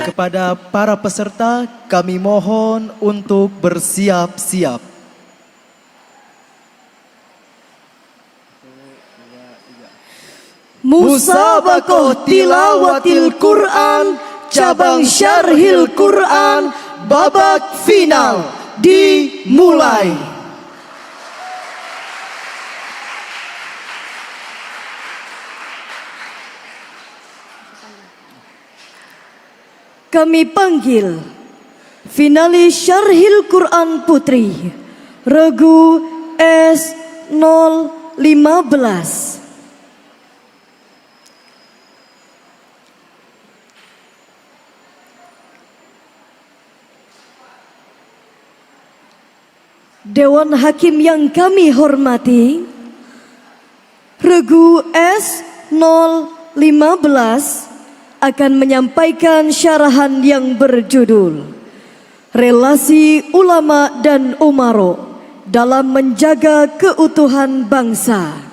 Kepada para peserta, kami mohon untuk bersiap-siap. Musabaqah Tilawatil Quran cabang Syarhil Quran babak final dimulai. Kami panggil finalis Syarhil Quran Putri Regu S015. Dewan Hakim yang kami hormati, Regu S015 akan menyampaikan syarahan yang berjudul Relasi Ulama dan Umaro dalam Menjaga Keutuhan Bangsa.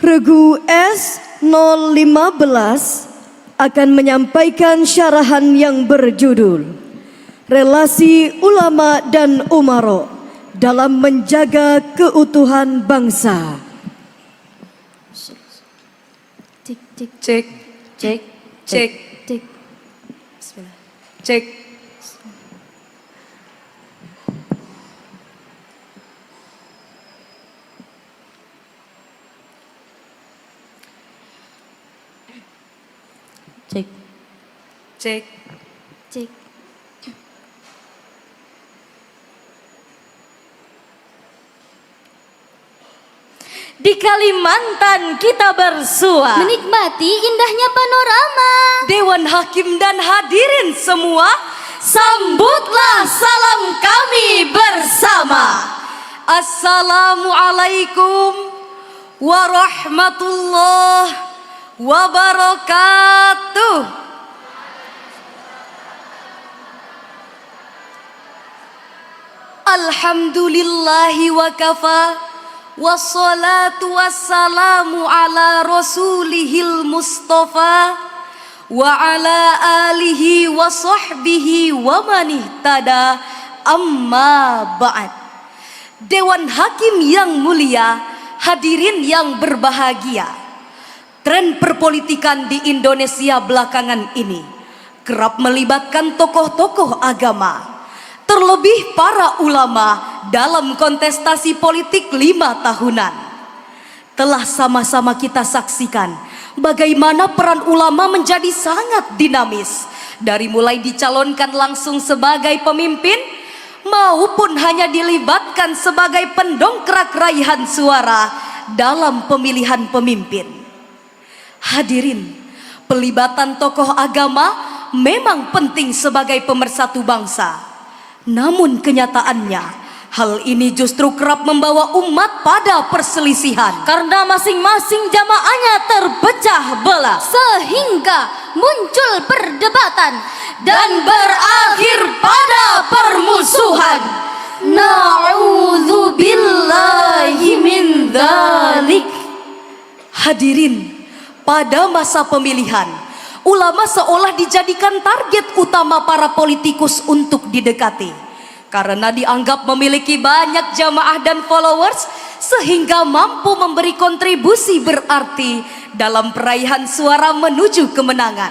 Regu S015 akan menyampaikan syarahan yang berjudul Relasi Ulama dan Umaro dalam Menjaga Keutuhan Bangsa. Cek, cek, cek, cek, cek, cek. Bismillah. Cek. Cek. Cek. Cek. Di Kalimantan kita bersua, menikmati indahnya panorama. Dewan Hakim dan hadirin semua, sambutlah salam kami bersama. Assalamualaikum warahmatullahi wabarakatuh. Alhamdulillahi wa kafa, wassalatu wassalamu ala rasulihil mustafa wa ala alihi wa sahbihi wa manihtada amma ba'd. Dewan Hakim yang mulia, hadirin yang berbahagia, tren perpolitikan di Indonesia belakangan ini kerap melibatkan tokoh-tokoh agama, terlebih para ulama dalam kontestasi politik 5 tahunan. Telah sama-sama kita saksikan bagaimana peran ulama menjadi sangat dinamis, dari mulai dicalonkan langsung sebagai pemimpin maupun hanya dilibatkan sebagai pendongkrak raihan suara dalam pemilihan pemimpin. Hadirin, pelibatan tokoh agama memang penting sebagai pemersatu bangsa. Namun kenyataannya, hal ini justru kerap membawa umat pada perselisihan karena masing-masing jamaahnya terpecah belah, Sehingga muncul perdebatan dan berakhir pada permusuhan. Na'udzubillahi min dzalik. Hadirin, pada masa pemilihan, ulama seolah dijadikan target utama para politikus untuk didekati, karena dianggap memiliki banyak jamaah dan followers, sehingga mampu memberi kontribusi berarti dalam peraihan suara menuju kemenangan.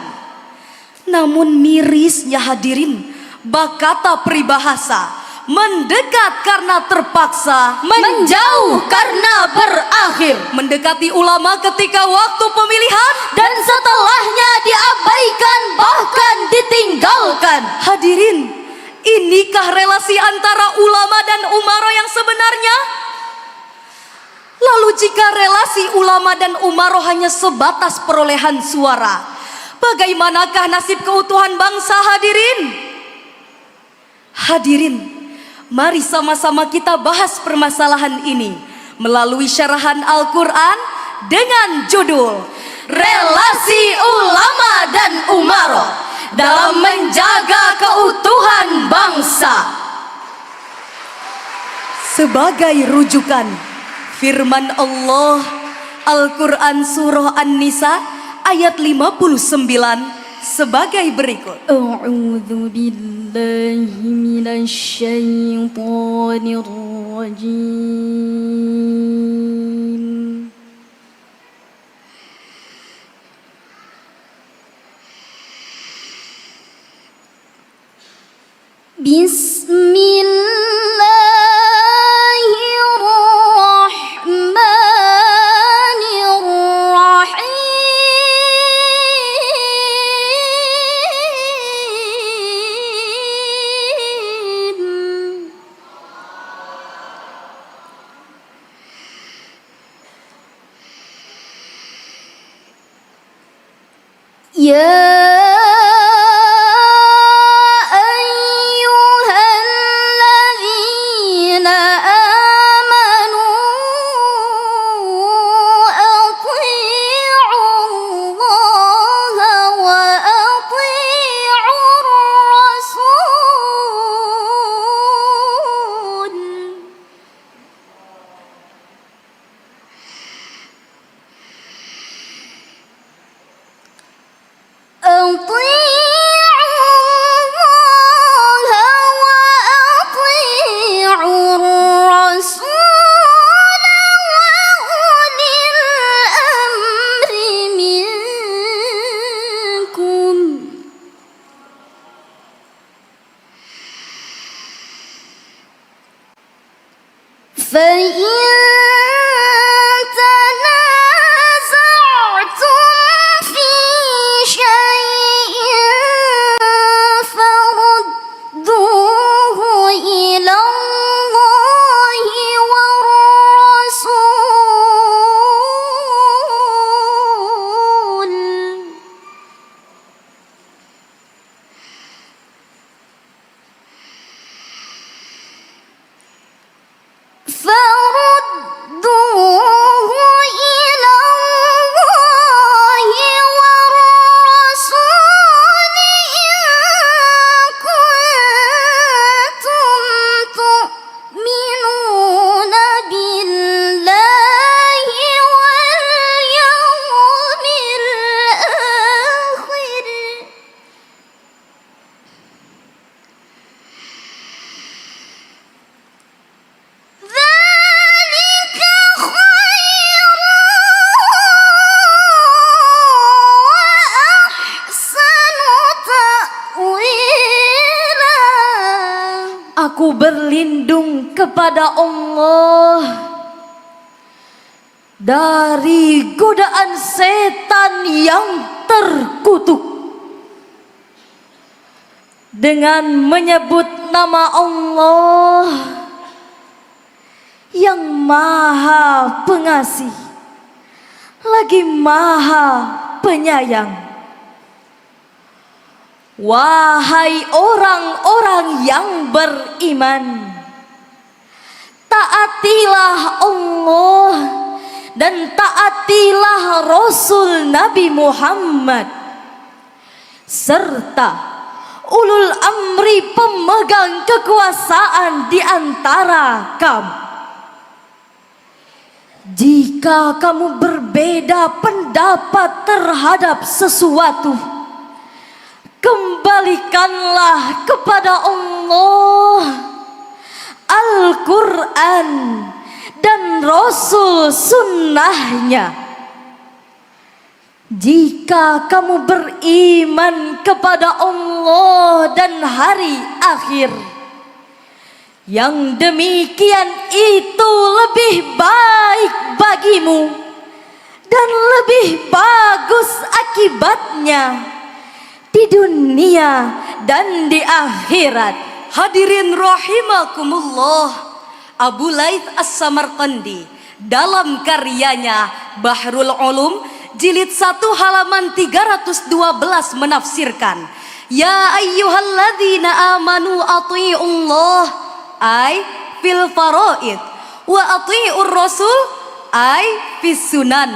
Namun mirisnya hadirin, bakata peribahasa, mendekat karena terpaksa, menjauh karena berakhir. Mendekati ulama ketika waktu pemilihan Dan setelahnya diabaikan bahkan ditinggalkan. Hadirin, inikah relasi antara ulama dan umaro yang sebenarnya? Lalu jika relasi ulama dan umaro hanya sebatas perolehan suara, bagaimanakah nasib keutuhan bangsa hadirin? Hadirin, mari sama-sama kita bahas permasalahan ini melalui syarahan Al-Quran dengan judul Relasi Ulama dan Umaro dalam Menjaga Keutuhan Bangsa. sebagai rujukan. Firman Allah Al-Quran Surah An-Nisa ayat 59 sebagai berikut. A'udzu billahi minasyaitonir rajim. Bismillahirrahmanirrahim. Ya ayyuhalladzina amanu athi'ullaha wa athi'ur rasul. فإن تنازعتم في شيء فردوه إلى الله والرسول. فردوه إلى الله والرسول إن كنتم تؤمنون بالله واليوم الآخر. ذلك خير وأحسن تأويلا. Aku berlindung kepada Allah dari godaan setan yang terkutuk dengan menyebut nama Allah yang Maha Pengasih lagi Maha Penyayang. Wahai orang-orang yang beriman, taatilah Allah dan taatilah Rasul Nabi Muhammad serta ulul amri pemegang kekuasaan di antara kamu. Jika kamu berbeda pendapat terhadap sesuatu, kembalikanlah kepada Allah, Al-Quran dan Rasul sunnahnya. Jika kamu beriman kepada Allah dan hari akhir, yang demikian itu lebih baik bagimu dan lebih bagus akibatnya di dunia dan di akhirat. Hadirin rahimakumullah, Abu Laith As-Samarqandi dalam karyanya Bahrul Ulum jilid 1 halaman 312 menafsirkan, ya ayyuhalladzina amanu athi'ullah ay fil faraid wa athi'ur rasul ay fis sunan.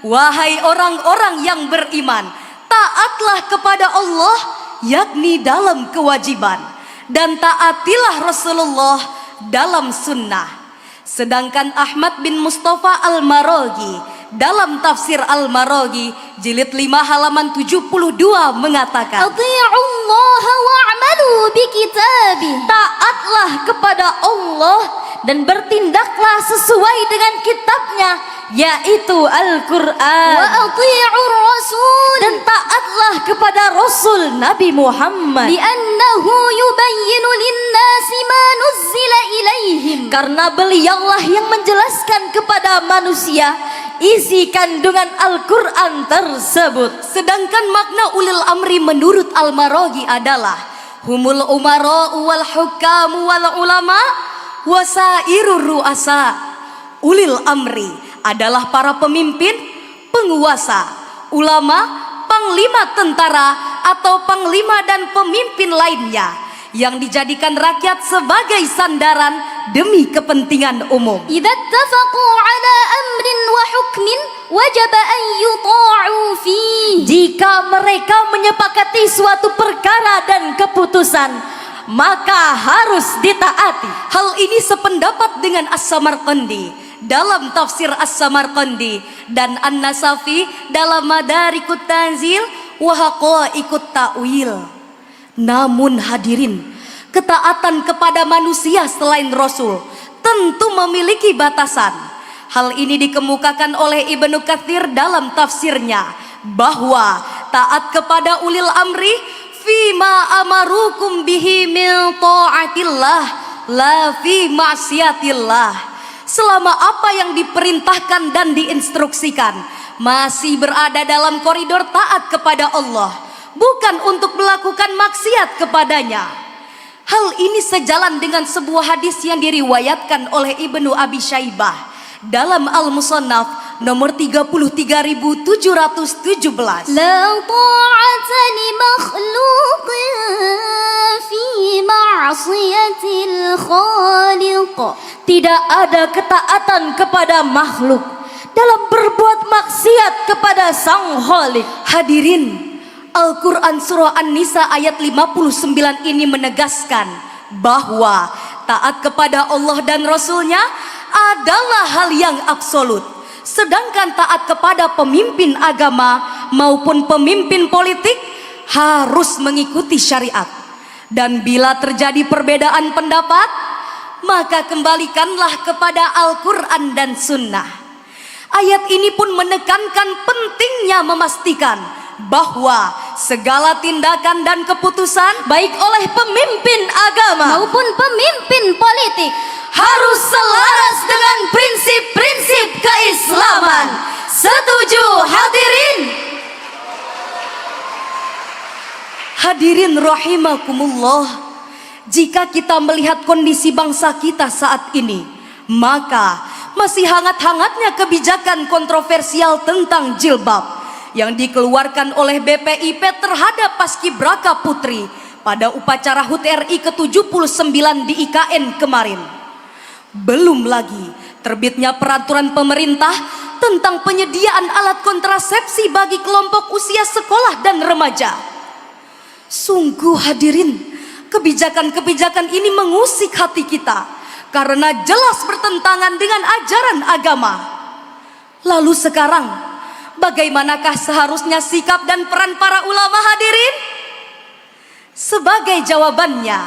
Wahai orang-orang yang beriman, taatlah kepada Allah yakni dalam kewajiban, dan taatilah Rasulullah dalam sunnah. Sedangkan Ahmad bin Mustafa Al-Maraghi dalam tafsir Al-Maraghi jilid 5 halaman 72 mengatakan, Ati'ullah wa'amalu bikitabi. Taatlah kepada Allah dan bertindaklah sesuai dengan kitabnya, yaitu Al-Quran. Wa ati'ur rasul. Dan taatlah kepada Rasul Nabi Muhammad, Li'annahu yubayyinu linnasi ma nuzzila ilaihim. karena beliaulah yang menjelaskan kepada manusia isi kandungan Al-Quran tersebut. sedangkan makna ulil amri menurut Al-Maraghi adalah humul umara wal hukam wal ulama wasairur ru'asa. Ulil amri adalah para pemimpin, penguasa, ulama, panglima tentara atau panglima dan pemimpin lainnya yang dijadikan rakyat sebagai sandaran demi kepentingan umum. Idza ittafaqu ala amrin wa hukmin wajaba an yuta'u fihi. Jika mereka menyepakati suatu perkara dan keputusan, maka harus ditaati. Hal ini sependapat dengan As-Samarqandi dalam tafsir As-Samarqandi dan An-Nasafi dalam Madarikut Tanzil wa Haqaiqut Ta'wil. Namun hadirin, ketaatan kepada manusia selain Rasul tentu memiliki batasan. Hal ini dikemukakan oleh Ibnu Katsir dalam tafsirnya bahwa taat kepada ulil amri fima amarukum bihi min ta'atillah la fi ma'siyatillah. Selama apa yang diperintahkan dan diinstruksikan masih berada dalam koridor taat kepada Allah, bukan untuk melakukan maksiat kepadanya. Hal ini sejalan dengan sebuah hadis yang diriwayatkan oleh Ibnu Abi Syaibah dalam Al-Musannaf nomor 33.717. La ta'ata li makhluqin fi ma'siyatil khaliq. Tidak ada ketaatan kepada makhluk dalam berbuat maksiat kepada Sang Khalik. Hadirin, Al-Quran Surah An-Nisa ayat 59 ini menegaskan bahwa taat kepada Allah dan Rasulnya adalah hal yang absolut. Sedangkan taat kepada pemimpin agama maupun pemimpin politik harus mengikuti syariat. Dan bila terjadi perbedaan pendapat, maka kembalikanlah kepada Al-Quran dan Sunnah. Ayat ini pun menekankan pentingnya memastikan bahwa segala tindakan dan keputusan Baik oleh pemimpin agama maupun pemimpin politik harus selaras dengan prinsip-prinsip keislaman. Setuju hadirin? Hadirin rahimakumullah, jika kita melihat kondisi bangsa kita saat ini, maka masih hangat-hangatnya kebijakan kontroversial tentang jilbab yang dikeluarkan oleh BPIP terhadap Paskibraka Putri pada upacara HUT RI ke-79 di IKN kemarin. Belum lagi terbitnya peraturan pemerintah tentang penyediaan alat kontrasepsi bagi kelompok usia sekolah dan remaja. Sungguh hadirin, kebijakan-kebijakan ini mengusik hati kita karena jelas bertentangan dengan ajaran agama. Lalu sekarang, bagaimanakah seharusnya sikap dan peran para ulama hadirin? Sebagai jawabannya,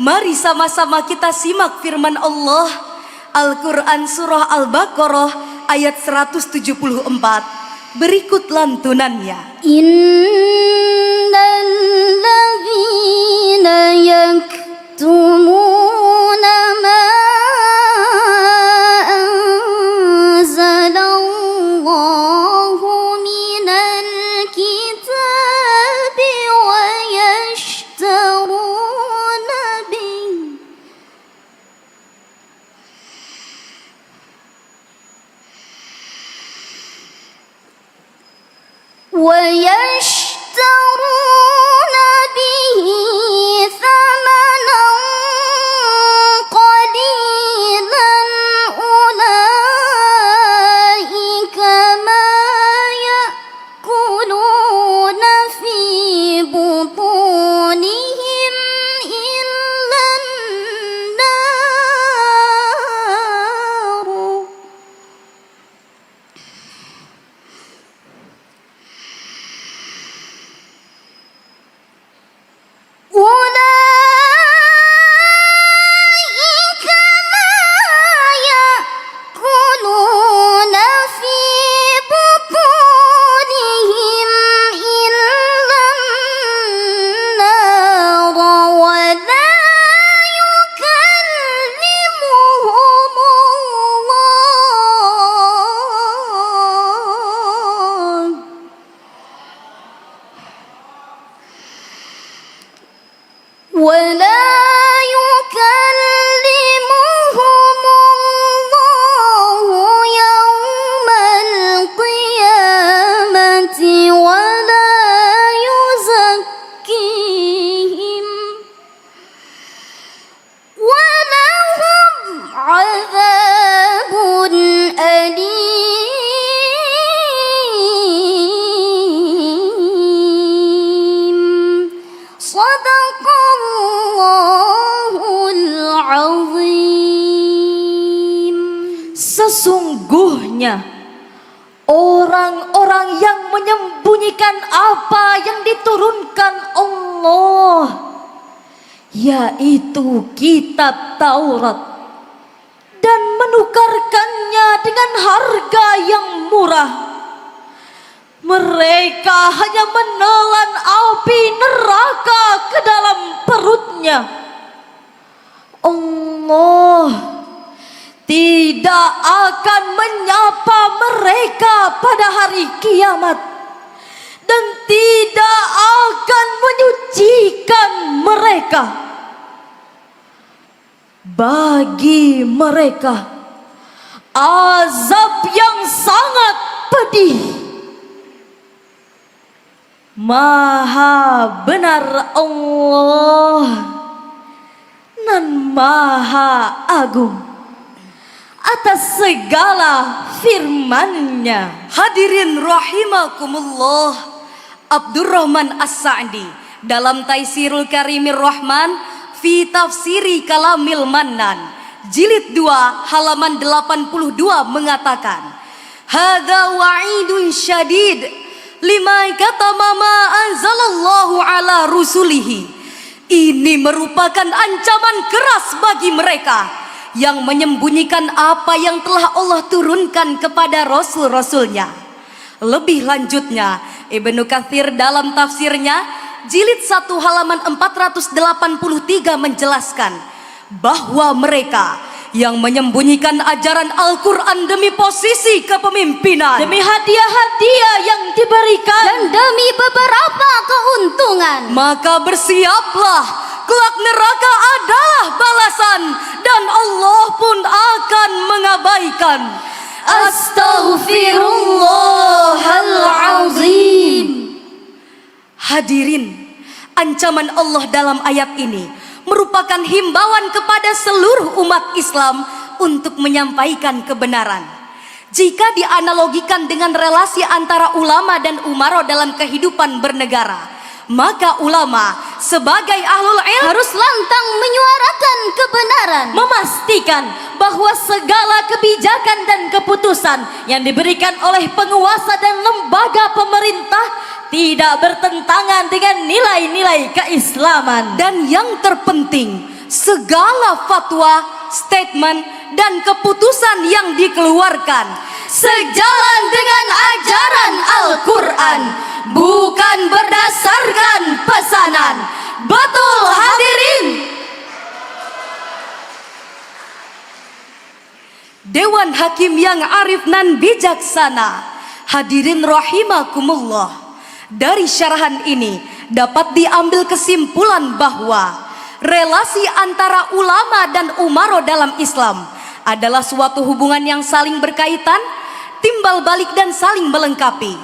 mari sama-sama kita simak firman Allah, Al-Quran Surah Al-Baqarah ayat 174. Berikut lantunannya. Innal ladzina yaktumuna ma anzalallahu minal kitabi wa yashtaruna bihi ويشترون به ثمنا قليلا أولئك ما يأكلون في بطونهم إلا النار Sesungguhnya orang-orang yang menyembunyikan apa yang diturunkan Allah, yaitu kitab Taurat, dan menukarkannya dengan harga yang murah, mereka hanya menelan api neraka ke dalam perutnya. Allah tidak akan menyapa mereka pada hari kiamat dan tidak akan menyucikan mereka. Bagi mereka azab yang sangat pedih. Maha benar Allah dan Maha Agung atas segala firman-Nya. Hadirin rahimakumullah, Abdurrahman As-Sa'di dalam Taisirul Karimir Rahman fi Tafsiri Kalamil Mannan jilid 2 halaman 82 mengatakan, hadza wa'idun syadid lima katama ma anzalallahu ala rusulihi. Ini merupakan ancaman keras bagi mereka yang menyembunyikan apa yang telah Allah turunkan kepada rasul-rasulnya. Lebih lanjutnya, Ibnu Katsir dalam tafsirnya jilid 1 halaman 483 menjelaskan bahwa mereka yang menyembunyikan ajaran Al-Quran demi posisi kepemimpinan, demi hadiah-hadiah yang diberikan, dan demi beberapa keuntungan, maka bersiaplah, kelak neraka adalah balasan dan Allah pun akan mengabaikan. Astaghfirullahalazim. Hadirin, ancaman Allah dalam ayat ini merupakan himbauan kepada seluruh umat Islam untuk menyampaikan kebenaran. Jika dianalogikan dengan relasi antara ulama dan umaro dalam kehidupan bernegara, maka ulama sebagai ahlul ilm harus lantang menyuarakan kebenaran, memastikan bahwa segala kebijakan dan keputusan yang diberikan oleh penguasa dan lembaga pemerintah tidak bertentangan dengan nilai-nilai keislaman. Dan yang terpenting, segala fatwa, statement, dan keputusan yang dikeluarkan sejalan dengan ajaran Al-Quran, bukan berdasarkan pesanan. Betul hadirin? Dewan Hakim yang arif nan bijaksana, hadirin rahimakumullah, dari syarahan ini dapat diambil kesimpulan bahwa relasi antara ulama dan umaro dalam Islam adalah suatu hubungan yang saling berkaitan, timbal balik dan saling melengkapi.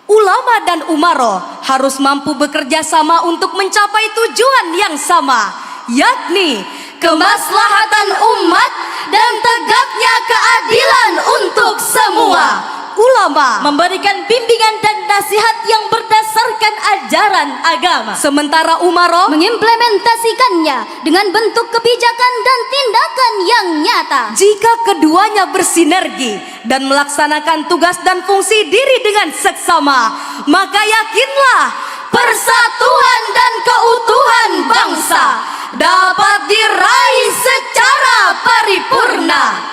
Ulama dan umaro harus mampu bekerja sama untuk mencapai tujuan yang sama, yakni kemaslahatan umat dan tegaknya keadilan untuk semua. Ulama memberikan bimbingan dan nasihat yang berdasarkan ajaran agama, sementara umaro mengimplementasikannya dengan bentuk kebijakan dan tindakan yang nyata. Jika keduanya bersinergi dan melaksanakan tugas dan fungsi diri dengan seksama, maka yakinlah persatuan dan keutuhan bangsa dapat diraih secara paripurna.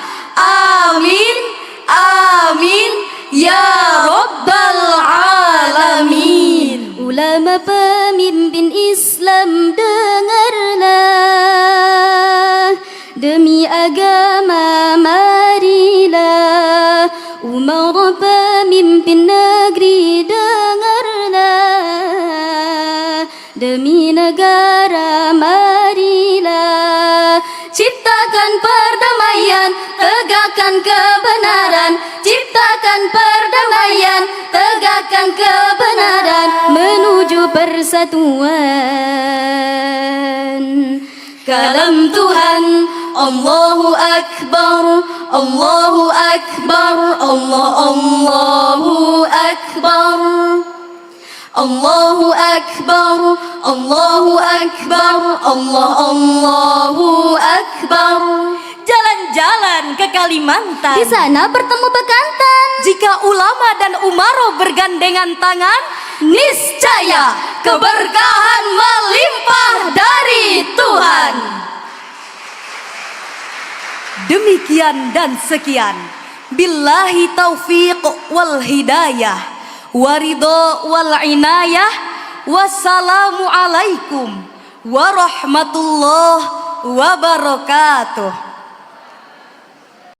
Amin, amin, ya Rabbal Alamin. Ulama pemimpin Islam, dengarlah, demi agama marilah. Umara pemimpin negeri, dengarlah, demi negara marilah. Ciptakan perdamaian, tegakkan kebenaran. Ciptakan perdamaian, tegakkan kebenaran, menuju persatuan. Kalam Tuhan, Allahu Akbar, Allahu Akbar, Allahu Akbar, Allahu Akbar, Allahu Akbar, Allahu Akbar. jalan-jalan ke Kalimantan. Di sana bertemu bekantan. Jika ulama dan umaro bergandengan tangan, niscaya keberkahan melimpah dari Tuhan. Demikian dan sekian. Billahi taufiq wal hidayah, waridho wal inayah. Wassalamu alaikum warahmatullahi wabarakatuh.